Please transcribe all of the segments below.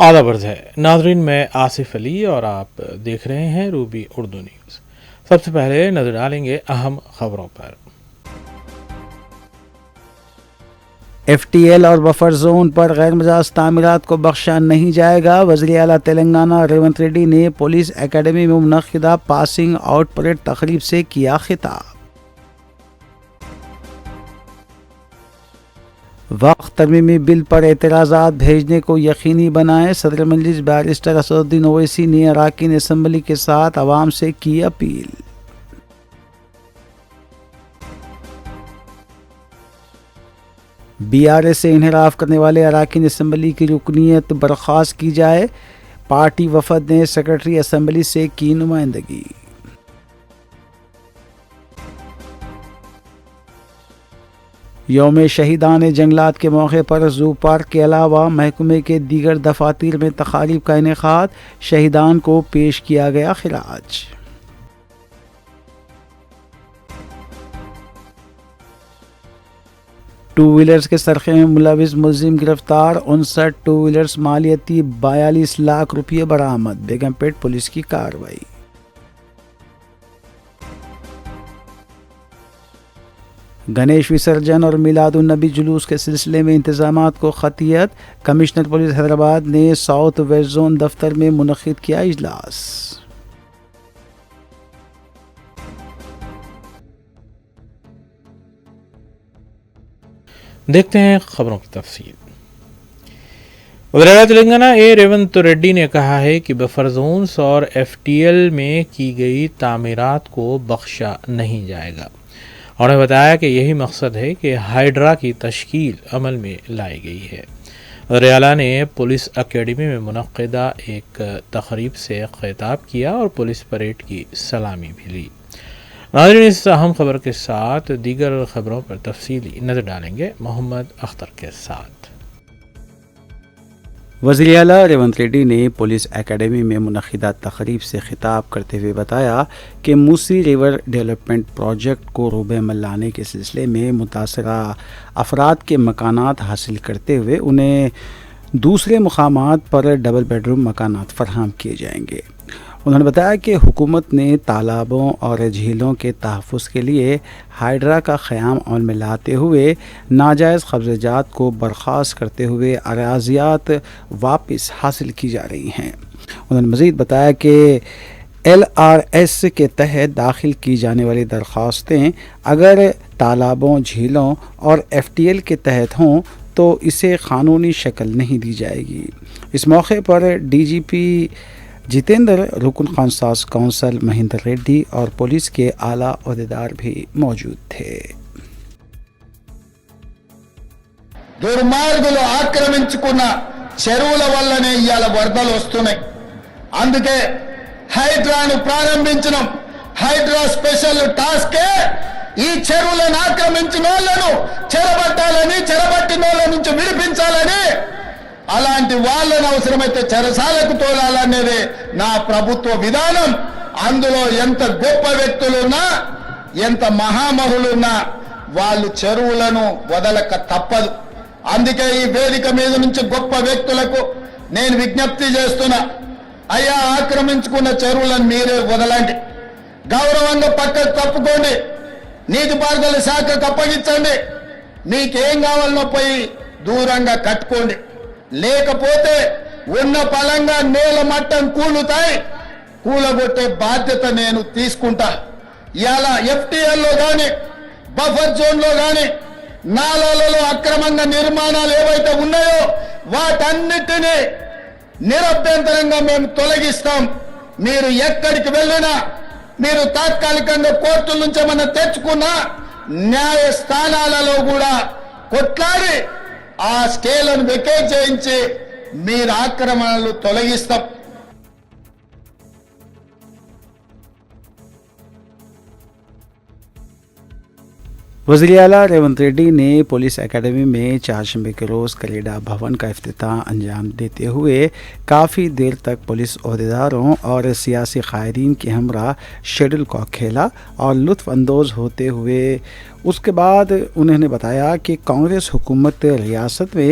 آدھا برد ہے ناظرین، میں آصف علی اور آپ دیکھ رہے ہیں روبی اردو نیوز۔ سب سے پہلے نظر ڈالیں گے اہم خبروں پر۔ ایف ٹی ایل اور بفر زون پر غیر مجاز تعمیرات کو بخشا نہیں جائے گا۔ وزیر اعلیٰ تلنگانہ ریونت ریڈی نے پولیس اکیڈمی میں منعقدہ پاسنگ آؤٹ پریڈ تقریب سے کیا خطاب۔ وقت ترمیمی بل پر اعتراضات بھیجنے کو یقینی بنائیں۔ صدر مجلس بیرسٹر اسدالدین اویسی نے اراکین اسمبلی کے ساتھ عوام سے کی اپیل۔ بی آر ایس سے انحراف کرنے والے اراکین اسمبلی کی رکنیت برخاست کی جائے۔ پارٹی وفد نے سیکرٹری اسمبلی سے کی نمائندگی۔ یوم شہیدان جنگلات کے موقع پر زو پارک کے علاوہ محکمے کے دیگر دفاتر میں تقاریب کا انعقاد۔ شہیدان کو پیش کیا گیا خراج۔ ٹو ویلرز کے سرقے میں ملوث ملزم گرفتار۔ 59 ٹو ویلرز مالیتی 42 لاکھ روپے برآمد۔ بیگم پیٹ پولیس کی کارروائی۔ گنیش وسرجن اور میلاد النبی جلوس کے سلسلے میں انتظامات کو خطیت۔ کمشنر پولیس حیدرآباد نے ساؤتھ ویسٹ زون دفتر میں منعقد کیا اجلاس۔ دیکھتے ہیں خبروں کی تفصیل۔ وزیر اعلیٰ تلنگانہ ریونت ریڈی نے کہا ہے کہ بفر زونز اور ایف ٹی ایل میں کی گئی تعمیرات کو بخشا نہیں جائے گا۔ انہوں نے بتایا کہ یہی مقصد ہے کہ ہائیڈرا کی تشکیل عمل میں لائی گئی ہے۔ وزیر اعلیٰ نے پولیس اکیڈمی میں منعقدہ ایک تقریب سے خطاب کیا اور پولیس پریڈ کی سلامی بھی لی۔ ناظرین، اس اہم خبر کے ساتھ دیگر خبروں پر تفصیلی نظر ڈالیں گے محمد اختر کے ساتھ۔ وزیر اعلیٰ ریونت ریڈی نے پولیس اکیڈمی میں منعقدہ تقریب سے خطاب کرتے ہوئے بتایا کہ موسی ریور ڈیولپمنٹ پروجیکٹ کو روبے عمل لانے کے سلسلے میں متاثرہ افراد کے مکانات حاصل کرتے ہوئے انہیں دوسرے مقامات پر ڈبل بیڈ روم مکانات فراہم کیے جائیں گے۔ انہوں نے بتایا کہ حکومت نے تالابوں اور جھیلوں کے تحفظ کے لیے ہائیڈرا کا قیام عمل میں لاتے ہوئے ناجائز قبضہ جات کو برخاست کرتے ہوئے اراضیات واپس حاصل کی جا رہی ہیں۔ انہوں نے مزید بتایا کہ ایل آر ایس کے تحت داخل کی جانے والی درخواستیں اگر تالابوں، جھیلوں اور ایف ٹی ایل کے تحت ہوں تو اسے قانونی شکل نہیں دی جائے گی۔ اس موقع پر ڈی جی پی جتیندر، رکن قانصاص کونسل مہندر ریڈی اور پولیس کے اعلیٰ عہدیدار بھی موجود تھے۔ దుర్మార్గులు ఆక్రమించుకున్న చెరువుల వల్లనే ఇవాళ వరదలు వస్తున్నాయి। అందుకే హైడ్రాను ప్రారంభించడం, హైడ్రా స్పెషల్ టాస్కే ఈ చెరువులను ఆక్రమించిన వాళ్ళను చెరబట్టాలని, చెరబట్టిన వాళ్ళ నుంచి విడిపించాలని, అలాంటి వాళ్ళని అవసరమైతే చెరసాలకు తోలాలనేది నా ప్రభుత్వ విధానం। అందులో ఎంత గొప్ప వ్యక్తులున్నా, ఎంత మహామహులున్నా వాళ్ళు చెరువులను వదలక తప్పదు। అందుకే ఈ వేదిక మీద నుంచి గొప్ప వ్యక్తులకు నేను విజ్ఞప్తి చేస్తున్నా, అయ్యా ఆక్రమించుకున్న చెరువులను మీరే వదలండి, గౌరవంగా పక్కకు తప్పుకోండి, నీటిపారుదల శాఖకు అప్పగించండి, మీకేం కావాలనో పోయి దూరంగా కట్టుకోండి, లేకపోతే ఉన్న పలంగా నేల మట్టం కూలుతాయి, కూలగొట్టే బాధ్యత నేను తీసుకుంటా। ఇవాళ ఎఫ్టీఎల్లో కానీ బఫర్ జోన్లో కానీ నాలాలలో అక్రమంగా నిర్మాణాలు ఏవైతే ఉన్నాయో వాటన్నిటినీ నిరభ్యంతరంగా మేము తొలగిస్తాం। మీరు ఎక్కడికి వెళ్ళినా, మీరు తాత్కాలికంగా కోర్టుల నుంచి ఏమన్నా తెచ్చుకున్నా న్యాయస్థానాలలో కూడా కొట్లాడి ఆ స్టేలను వెకేట్ చేయించి మీరు ఆక్రమణలు తొలగిస్తాం। وزیر اعلیٰ ریونت ریڈی نے پولیس اکیڈمی میں چہارشنبے کے روز کلیڈا بھون کا افتتاح انجام دیتے ہوئے کافی دیر تک پولیس عہدیداروں اور سیاسی قائدین کے ہمراہ شیڈول کو کھیلا اور لطف اندوز ہوتے ہوئے اس کے بعد انہوں نے بتایا کہ کانگریس حکومت ریاست میں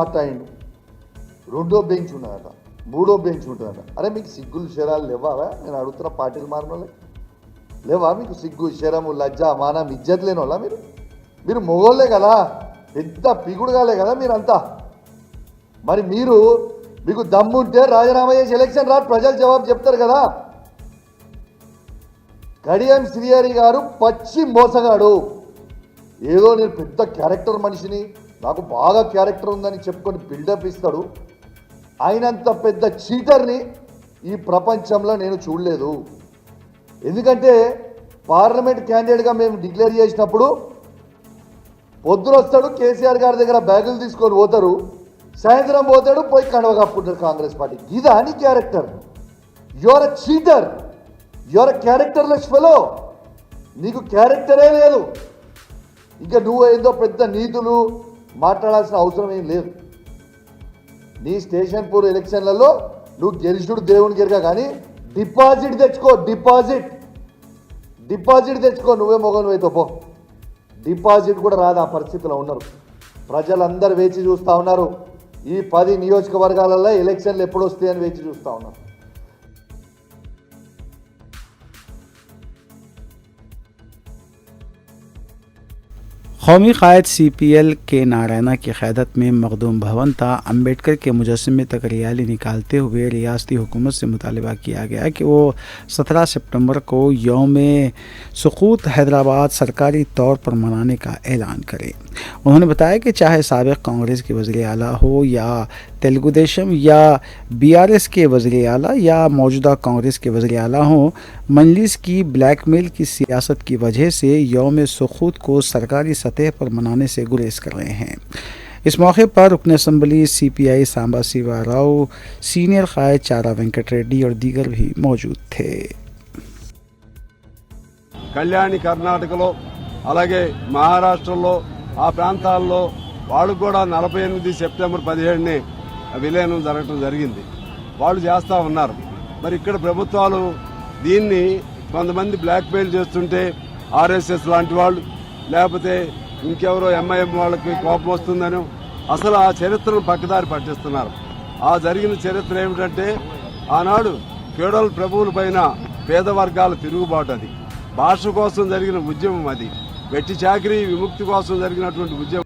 మాట్లాడిండు రెండో బెంచ్ ఉన్నదట మూడో బెంచ్ ఉంటుందట అరే మీకు సిగ్గులు శరాలు లేవా నేను అడుగుతున్న పార్టీలు మారినోళ్ళే లేవా మీకు సిగ్గు శరము లజ్జ మానం ఇజ్జత్ లేని వాళ్ళ మీరు మొగోళ్ళే కదా పెద్ద పిగుడుగాలే కదా మీరంతా మరి మీకు దమ్ముంటే రాజీనామా చేసి ఎలక్షన్ రాదు ప్రజలు జవాబు చెప్తారు కదా కడియం శ్రీహరి గారు పచ్చి మోసగాడు ఏదో నేను పెద్ద క్యారెక్టర్ మనిషిని నాకు బాగా క్యారెక్టర్ ఉందని చెప్పుకొని బిల్డప్ ఇస్తాడు ఆయనంత పెద్ద చీటర్ని ఈ ప్రపంచంలో నేను చూడలేదు ఎందుకంటే పార్లమెంట్ క్యాండిడేట్గా మేము డిక్లేర్ చేసినప్పుడు పొద్దున వస్తాడు కేసీఆర్ గారి దగ్గర బ్యాగులు తీసుకొని పోతారు సాయంత్రం పోతాడు పోయి కండవ కప్పుకుంటారు కాంగ్రెస్ పార్టీ ఇదా నీ character your a cheater your a characterless fellow నీకు క్యారెక్టరే లేదు ఇంకా నువ్వు ఏదో పెద్ద నీతులు మాట్లాడాల్సిన అవసరం ఏం లేదు నీ స్టేషన్ పూర్ ఎలక్షన్లలో నువ్వు గెలిచుడు దేవుని గెరగా కానీ డిపాజిట్ తెచ్చుకో డిపాజిట్ తెచ్చుకో నువ్వే మొగలు అయితే పో డిపాజిట్ కూడా రాదు ఆ పరిస్థితిలో ఉన్నారు ప్రజలందరూ వేచి చూస్తూ ఉన్నారు ఈ 10 నియోజకవర్గాలలో ఎలక్షన్లు ఎప్పుడు వస్తాయని వేచి చూస్తూ ఉన్నారు قومی قائد سی پی ایل کے نارائنا کی قیادت میں مخدوم بھون تا امبیڈکر کے مجسمے تک ریالی نکالتے ہوئے ریاستی حکومت سے مطالبہ کیا گیا کہ وہ 17 سپٹمبر کو یوم سقوط حیدرآباد سرکاری طور پر منانے کا اعلان کرے. انہوں نے بتایا کہ چاہے سابق کانگریس کے وزیر اعلیٰ ہو یا تیلگو دیشم یا BRS کے وزیر اعلیٰ یا موجودہ کانگریس کے وزیر اعلیٰ ہوں، مجلس کی بلیک میل کی سیاست کی وجہ سے یوم سقوط کو سرکاری سطح پر منانے سے گریز کر رہے ہیں. اس موقع پر رکن اسمبلی CPI سامبا سیوا راؤ، سینئر قائد چارا وینکٹ ریڈی اور دیگر بھی موجود تھے. కళ్యాణి కర్ణాటకలో అలాగే మహారాష్ట్రలో ఆ ప్రాంతాల్లో వాళ్ళు కూడా 48 సెప్టెంబర్ 17ని విలీనం జరగడం జరిగింది. వాళ్ళు చేస్తూ ఉన్నారు. మరి ఇక్కడ ప్రభుత్వాలు దీన్ని కొంతమంది బ్లాక్మెయిల్ చేస్తుంటే RSS లాంటి వాళ్ళు లేకపోతే ఇంకెవరో MIM వాళ్ళకి కోపం వస్తుందని అసలు ఆ చరిత్రను పక్కదారి పట్టిస్తున్నారు. ఆ జరిగిన చరిత్ర ఏమిటంటే ఆనాడు ఫ్యూడల్ ప్రభువుల పైన పేద వర్గాల తిరుగుబాటు, అది భాష కోసం జరిగిన ఉద్యమం, అది వెట్టి చాకరీ విముక్తి కోసం జరిగినటువంటి ఉద్యమం.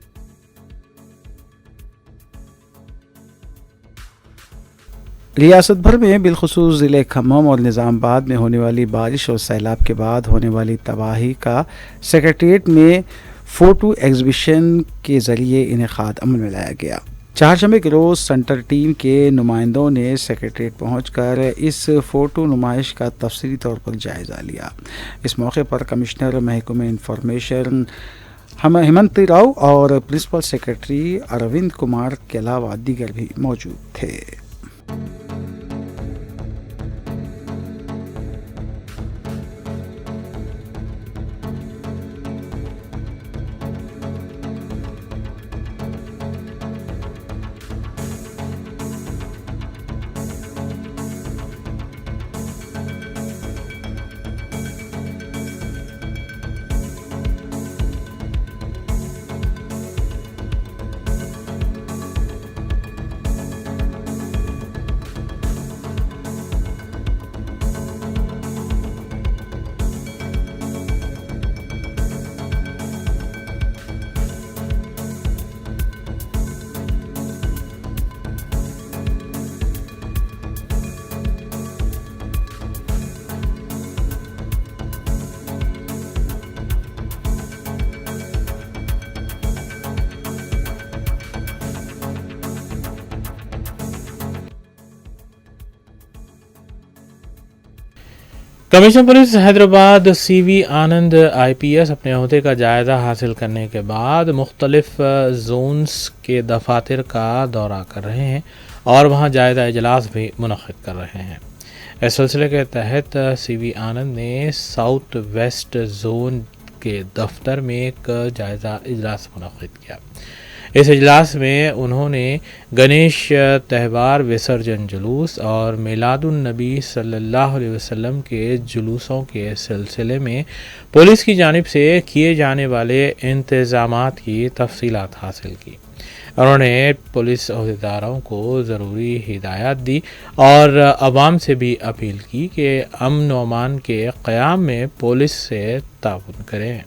ریاست بھر میں بالخصوص ضلع کھمم اور نظام آباد میں ہونے والی بارش اور سیلاب کے بعد ہونے والی تباہی کا سیکریٹریٹ میں فوٹو ایگزیبیشن کے ذریعے انعقاد عمل میں لایا گیا. چہارشنبے کے روز سینٹر ٹیم کے نمائندوں نے سیکریٹریٹ پہنچ کر اس فوٹو نمائش کا تفصیلی طور پر جائزہ لیا. اس موقع پر کمشنر محکمہ انفارمیشن ہیمنت راؤ اور پرنسپل سیکریٹری اروند کمار کے علاوہ دیگر بھی موجود تھے. کمشنر پولیس حیدرآباد CV آنند IPS اپنے عہدے کا جائزہ حاصل کرنے کے بعد مختلف زونز کے دفاتر کا دورہ کر رہے ہیں اور وہاں جائزہ اجلاس بھی منعقد کر رہے ہیں. اس سلسلے کے تحت CV آنند نے ساؤتھ ویسٹ زون کے دفتر میں ایک جائزہ اجلاس منعقد کیا. اس اجلاس میں انہوں نے گنیش تہوار وسرجن جلوس اور میلاد النبی صلی اللہ علیہ وسلم کے جلوسوں کے سلسلے میں پولیس کی جانب سے کیے جانے والے انتظامات کی تفصیلات حاصل کی. انہوں نے پولیس عہدیداروں کو ضروری ہدایات دی اور عوام سے بھی اپیل کی کہ امن و امان کے قیام میں پولیس سے تعاون کریں.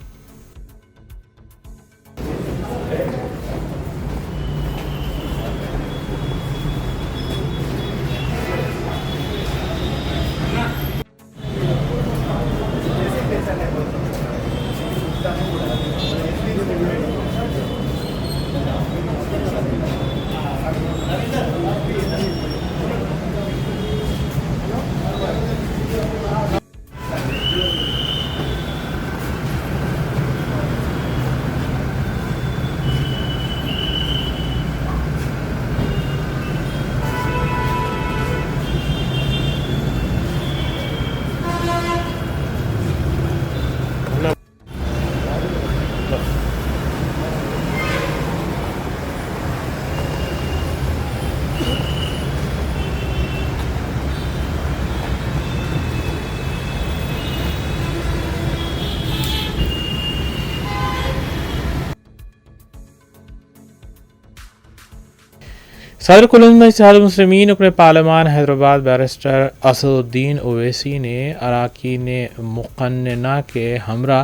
صدر کل عظمی اتحاد المسلمین رکن پارلیمان حیدرآباد بیرسٹر اسد الدین اویسی نے اراکین مقننہ کے ہمراہ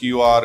QR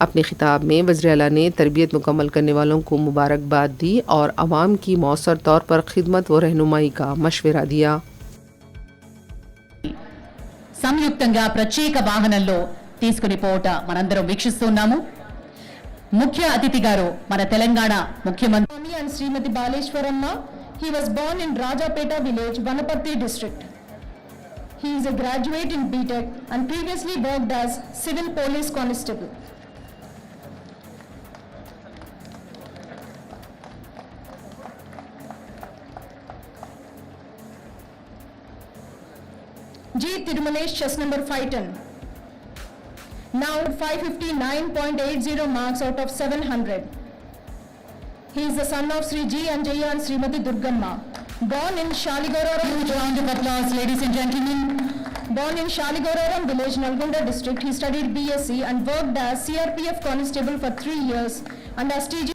اپنے خطاب میں وزیر اعلیٰ نے تربیت مکمل کرنے والوں کو مبارکباد دی اور عوام کی مؤثر طور پر خدمت و رہنمائی کا مشورہ دیا۔ సంయుక్తంగా ప్రత్యేక వాహనంలో తీసుకుని పోవట మనందరం వీక్షిస్తున్నాము। ముఖ్య అతిథి గారు మన తెలంగాణ ముఖ్యమంత్రి and Shrimati Baleswaramma. He was born in Rajapeta village, Vanapati district. He is a graduate in BTech and previously worked as civil police constable. G. Tirumalesh, chess number 510. Now 559.80 marks out of 700. He is the son of Sri G. Anjaya and Srimati Durgamma. Born in Shaligoraram. Huge round of applause, ladies and gentlemen. Born in Shaligoraram village, Nalgonda district, he studied BSc and worked as CRPF constable for 3 years and as TG.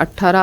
18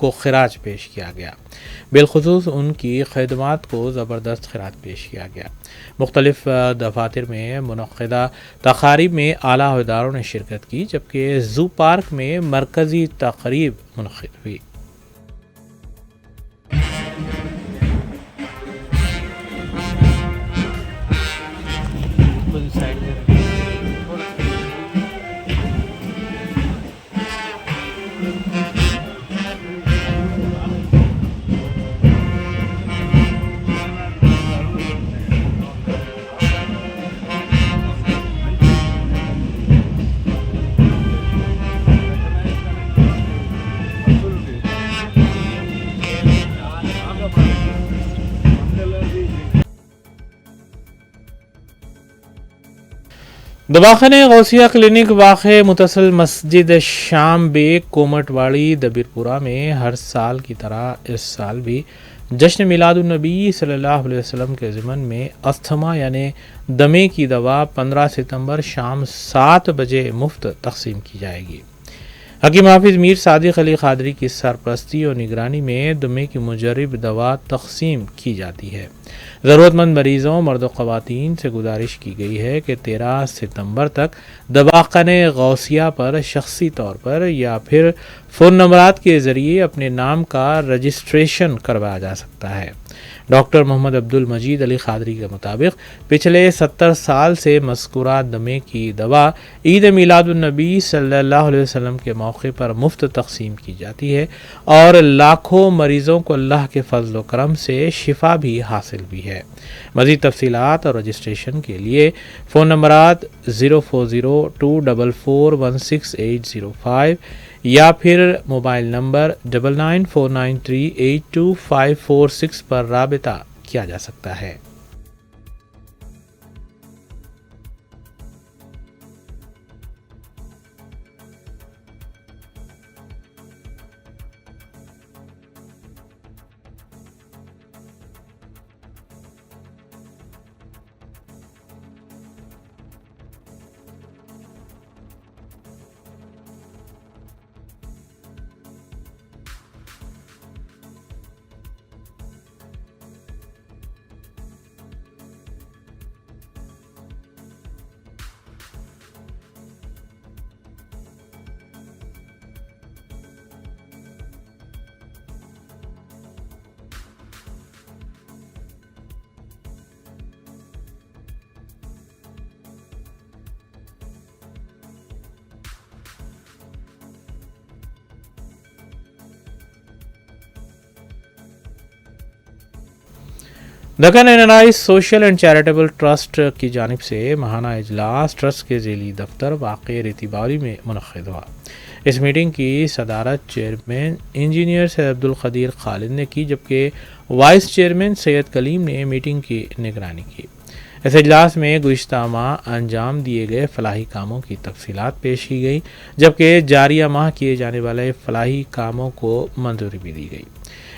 کو خراج پیش کیا گیا، بالخصوص ان کی خدمات کو زبردست خراج پیش کیا گیا۔ مختلف دفاتر میں منعقدہ تقاریب میں اعلیٰ عہدیداروں نے شرکت کی، جبکہ زو پارک میں مرکزی تقریب منعقد ہوئی۔ دواخانہ غوثیہ کلینک واقع متصل مسجد شام بیگ کومٹ واڑی دبیرپورہ میں ہر سال کی طرح اس سال بھی جشن میلاد النبی صلی اللہ علیہ وسلم کے ضمن میں استھما یعنی دمے کی دوا 15 ستمبر شام 7 بجے مفت تقسیم کی جائے گی۔ حکیم حافظ میر صادق علی قادری کی سرپرستی اور نگرانی میں دمے کی مجرب دوا تقسیم کی جاتی ہے۔ ضرورت مند مریضوں، مرد و خواتین سے گزارش کی گئی ہے کہ 13 ستمبر تک دواخانہ غوثیہ پر شخصی طور پر یا پھر فون نمبرات کے ذریعے اپنے نام کا رجسٹریشن کروایا جا سکتا ہے۔ ڈاکٹر محمد عبد المجید علی قادری کے مطابق پچھلے 70 سال سے مذکورہ دمے کی دوا عید میلاد النبی صلی اللہ علیہ وسلم کے موقع پر مفت تقسیم کی جاتی ہے اور لاکھوں مریضوں کو اللہ کے فضل و کرم سے شفا بھی حاصل بھی ہے۔ مزید تفصیلات اور رجسٹریشن کے لیے فون نمبرات 04024416805 یا پھر موبائل نمبر 9949382546 پر رابطہ کیا جا سکتا ہے۔ Deccan NRI social and charitable trust کی جانب سے ماہانہ اجلاس ٹرسٹ کے ذیلی دفتر واقع ریتی باوری میں منعقد ہوا۔ اس میٹنگ کی صدارت چیئرمین انجینئر سید عبدالقدیر خالد نے کی، جبکہ وائس چیئرمین سید کلیم نے میٹنگ کی نگرانی کی۔ اس اجلاس میں گزشتہ ماہ انجام دیے گئے فلاحی کاموں کی تفصیلات پیش کی گئی، جبکہ جاریہ ماہ کیے جانے والے فلاحی کاموں کو منظوری بھی دی گئی۔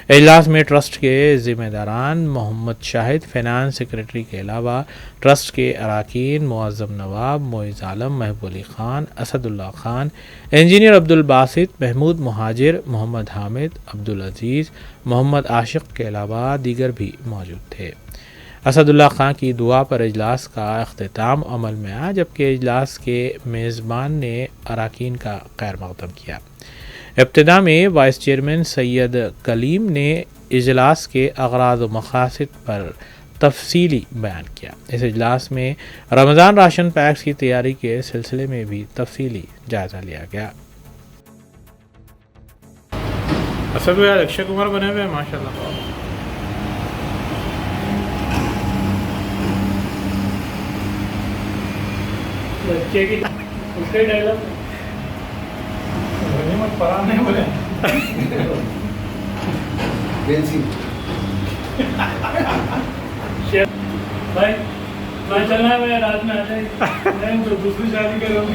اجلاس میں ٹرسٹ کے ذمہ داران، محمد شاہد فینانس سیکریٹری کے علاوہ ٹرسٹ کے اراکین معظم نواب، معز عالم، محبوب علی خان، اسد اللہ خان، انجینئر عبدالباسط، محمود مہاجر، محمد حامد، عبدالعزیز، محمد عاشق کے علاوہ دیگر بھی موجود تھے۔ اسد اللہ خان کی دعا پر اجلاس کا اختتام عمل میں آیا، جبکہ اجلاس کے میزبان نے اراکین کا خیر مقدم کیا۔ ابتدا میں وائس چیئرمین سید کلیم نے اجلاس کے اغراض و مقاصد پر تفصیلی بیان کیا۔ اس اجلاس میں رمضان راشن پیکس کی تیاری کے سلسلے میں بھی تفصیلی جائزہ لیا گیا۔ اسد بھائی اکشے کمار بنے ہوئے ہیں ماشاء اللہ۔ بچے کی اس کے ڈائلاگ پڑھانے بولے بھائی میں چلنا ہے، میں رات میں آ جائے تو دوسری شادی کروں گی۔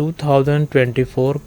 2024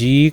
G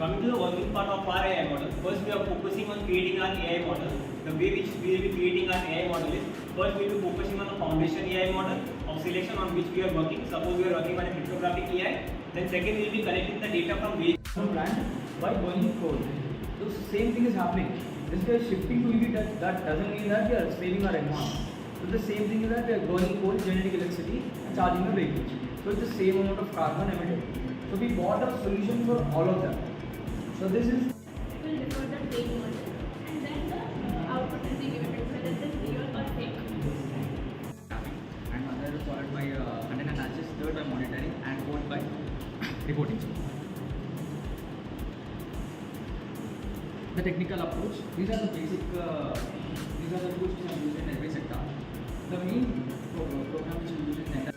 Coming to the working part of our AI model, first we are focusing on creating our AI model. The way which we will be creating our AI model is, first we will be focusing on the foundation AI model of selection on which we are working. Suppose we are working on a cryptographic AI, then second we will be collecting the data from various brand by going code. So same thing is happening. This we are shifting to EV, that doesn't mean that we are saving our environment. So the same thing is that we are burning coal, generating electricity and charging the vehicles. So it's the same amount of carbon emitted. So we bought a solution for all of them. So this is will record the fake model and then the output will be given whether it is real or fake. and another is followed by content analysis, third by monitoring and fourth by reporting. The technical approach, these are the basic these are the tools which are used in every sector. The main program which we use in entire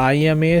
IMA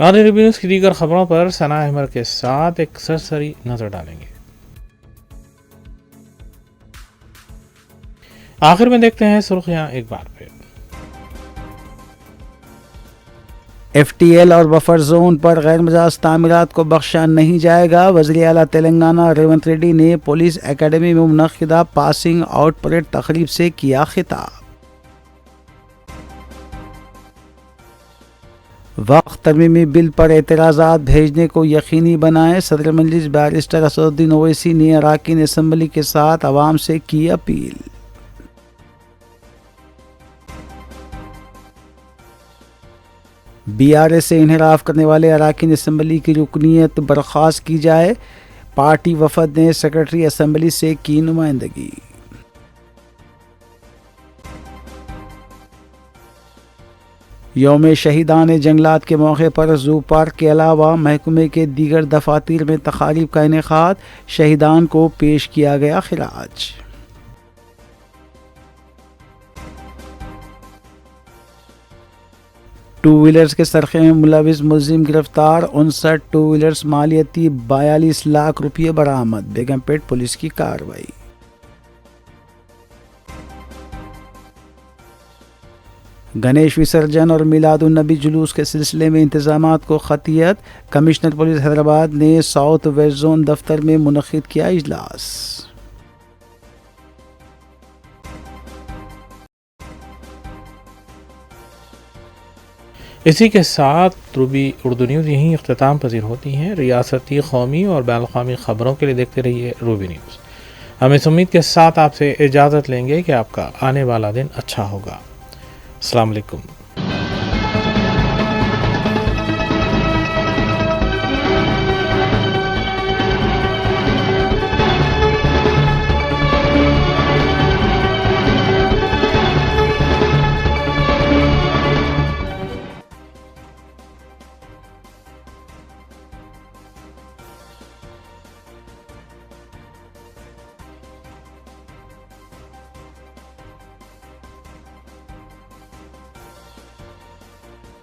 ناظرین Ruby news کی دیگر خبروں پر ثنا احمد کے ساتھ ایک سرسری نظر ڈالیں گے. آخر میں دیکھتے ہیں سرخیاں ایک بار پھر. ایف ٹی ایل اور بفر زون پر غیر مجاز تعمیرات کو بخشا نہیں جائے گا. وزیر اعلیٰ تلنگانہ ریونت ریڈی نے پولیس اکیڈمی میں منعقدہ پاسنگ آؤٹ پریڈ تقریب سے کیا خطاب. وقف ترمیمی بل پر اعتراضات بھیجنے کو یقینی بنائیں. صدر مجلس بیرسٹر اسدالدین اویسی نے اراکین اسمبلی کے ساتھ عوام سے کی اپیل. بی آر ایس سے انحراف کرنے والے اراکین اسمبلی کی رکنیت برخاست کی جائے. پارٹی وفد نے سیکرٹری اسمبلی سے کی نمائندگی. یوم شہیدان جنگلات کے موقع پر زو پارک کے علاوہ محکمے کے دیگر دفاتر میں تقاریب کا انعقاد. شہیدان کو پیش کیا گیا خراج. ٹو ویلرز کے سرقے میں ملوث ملزم گرفتار. 59 ٹو ویلرز مالیتی 42 لاکھ روپے برآمد. بیگم پیٹ پولیس کی کارروائی. گنیش وسرجن اور میلاد النبی جلوس کے سلسلے میں انتظامات کو خطیت. کمشنر پولیس حیدرآباد نے ساؤتھ ویسٹ زون دفتر میں منعقد کیا اجلاس. اسی کے ساتھ روبی اردو نیوز یہیں اختتام پذیر ہوتی ہیں. ریاستی، قومی اور بین الاقوامی خبروں کے لیے دیکھتے رہیے روبی نیوز. ہم اس امید کے ساتھ آپ سے اجازت لیں گے کہ آپ کا آنے والا دن اچھا ہوگا. السلام علیکم.